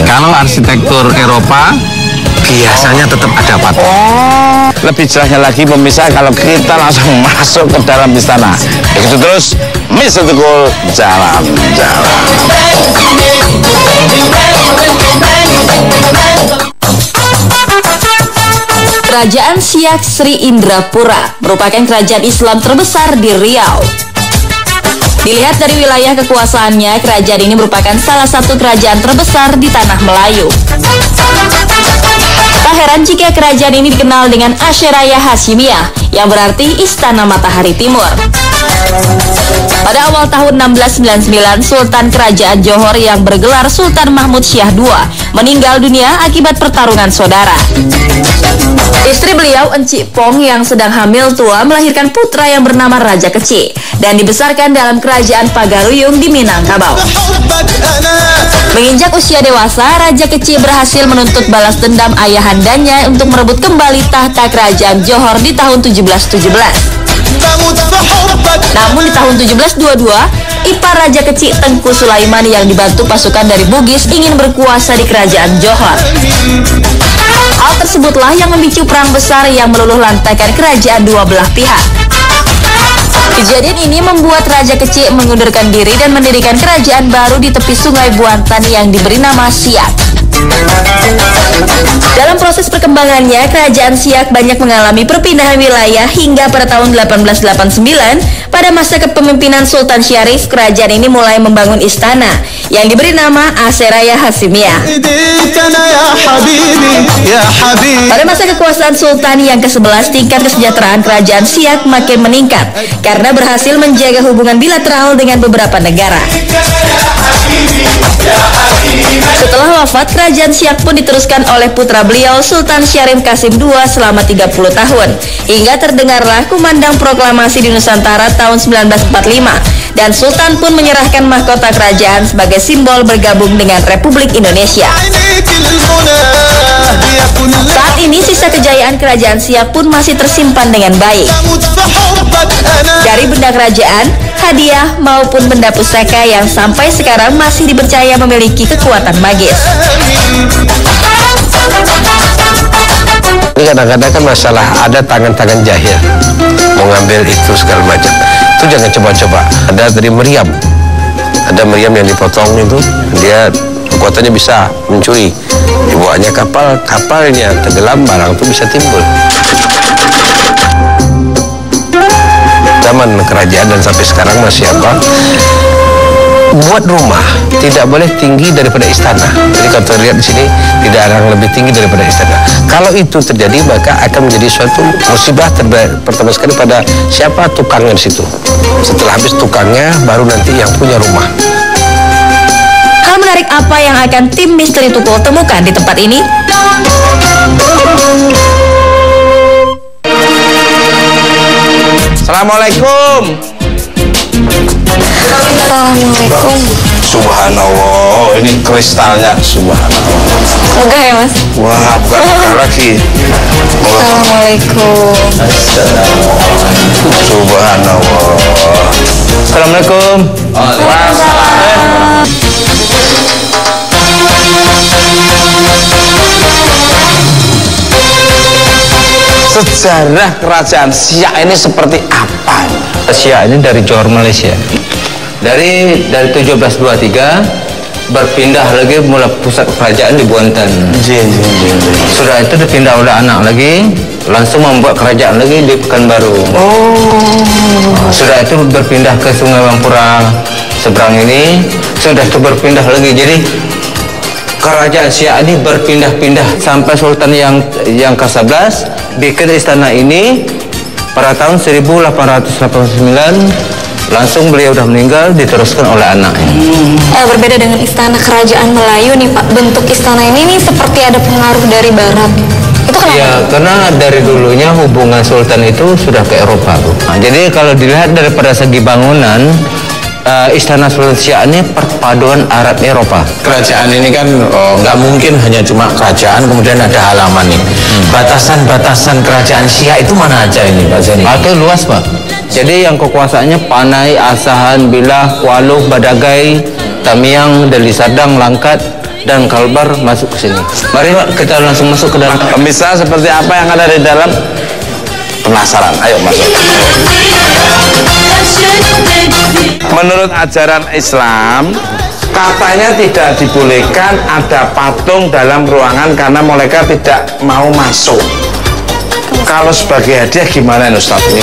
Kalau arsitektur Eropa biasanya tetap ada patung. Lebih jelasnya lagi pemirsa kalau kita langsung masuk ke dalam istana. Begitu terus Mr. Tukul jalan-jalan. Kerajaan Siak Sri Indrapura merupakan kerajaan Islam terbesar di Riau. Dilihat dari wilayah kekuasaannya, kerajaan ini merupakan salah satu kerajaan terbesar di tanah Melayu. Tak heran jika kerajaan ini dikenal dengan Asyaraya Hashimiyah, yang berarti Istana Matahari Timur. Pada awal tahun 1699, Sultan Kerajaan Johor yang bergelar Sultan Mahmud Syah II meninggal dunia akibat pertarungan saudara. Istri beliau, Encik Pong, yang sedang hamil tua, melahirkan putra yang bernama Raja Kecik dan dibesarkan dalam kerajaan Pagaruyung di Minangkabau. Menginjak usia dewasa, Raja Kecik berhasil menuntut balas dendam ayahandanya untuk merebut kembali tahta kerajaan Johor di tahun 1717. Namun di tahun 1722, ipar Raja Kecik Tengku Sulaiman yang dibantu pasukan dari Bugis ingin berkuasa di kerajaan Johor. Hal tersebutlah yang memicu perang besar yang meluluh lantakan kerajaan dua belah pihak. Kejadian ini membuat Raja Kecik mengundurkan diri dan mendirikan kerajaan baru di tepi Sungai Buantan yang diberi nama Siak. Dalam proses perkembangannya, kerajaan Siak banyak mengalami perpindahan wilayah hingga pada tahun 1889, pada masa kepemimpinan Sultan Syarif, kerajaan ini mulai membangun istana yang diberi nama Asyaraya Hashimiyah. Pada masa kekuasaan Sultan yang ke-11, tingkat kesejahteraan kerajaan Siak makin meningkat karena berhasil menjaga hubungan bilateral dengan beberapa negara. Setelah wafat, kerajaan Siak pun diteruskan oleh putra beliau, Sultan Syarif Qasim II, selama 30 tahun, hingga terdengarlah kumandang proklamasi di Nusantara tahun 1945, dan Sultan pun menyerahkan mahkota kerajaan sebagai simbol bergabung dengan Republik Indonesia. Saat ini sisa kejayaan kerajaan Siak pun masih tersimpan dengan baik. Dari benda kerajaan, hadiah maupun benda pusaka yang sampai sekarang masih dipercaya memiliki kekuatan magis. Ini kadang-kadang kan masalah ada tangan-tangan jahil mau ngambil itu segala macam. Itu jangan coba-coba. Ada dari meriam, ada meriam yang dipotong itu, dia kekuatannya bisa mencuri. Dibawanya kapalnya tenggelam, barang itu bisa timbul. Zaman kerajaan dan sampai sekarang masih apa? Buat rumah tidak boleh tinggi daripada istana. Jadi kalau terlihat di sini tidak akan lebih tinggi daripada istana. Kalau itu terjadi maka akan menjadi suatu musibah pertama sekali pada siapa tukangnya di situ. Setelah habis tukangnya baru nanti yang punya rumah. Hal menarik apa yang akan tim Misteri Tukul temukan di tempat ini? Assalamualaikum. Assalamualaikum. Subhanallah, ini kristalnya, subhanallah. Enggak ya, Mas? Wah, bukan lagi. Assalamualaikum. Subhanallah. Assalamualaikum. Waalaikumsalam. Sejarah kerajaan Siak ini seperti apa? Siak ini dari Johor, Malaysia. Dari 1723 berpindah lagi mula pusat kerajaan di Buantan. Sudah itu dipindah oleh anak lagi, langsung membuat kerajaan lagi di Pekanbaru. Sudah itu berpindah ke Sungai Wampura seberang ini, sudah itu berpindah lagi. Jadi kerajaan Siak ini berpindah-pindah sampai Sultan yang ke-11 bikin istana ini pada tahun 1889. Langsung beliau udah meninggal, diteruskan oleh anaknya. Berbeda dengan istana kerajaan Melayu nih Pak, bentuk istana ini seperti ada pengaruh dari barat. Itu kenapa? Ya, karena dari dulunya hubungan Sultan itu sudah ke Eropa, Bu. Nah, jadi kalau dilihat daripada segi bangunan, istana Sultan Siak ini perpaduan Arab Eropa. Kerajaan ini kan nggak mungkin hanya cuma kerajaan kemudian ada halaman nih. Batasan-batasan kerajaan Siak itu mana aja ini Pak Zeni? Atau luas, Pak. Jadi yang kekuasaannya Panai, Asahan, Bilah, Waluh, Badagai, Tamiang, Deli Serdang, Langkat, dan Kalbar masuk ke sini. Mari Pak, kita langsung masuk ke dalam. Pemirsa, seperti apa yang ada di dalam? Penasaran? Ayo masuk. Menurut ajaran Islam, katanya tidak dibolehkan ada patung dalam ruangan karena mereka tidak mau masuk. Kalau sebagai hadiah gimana Ustaz ini?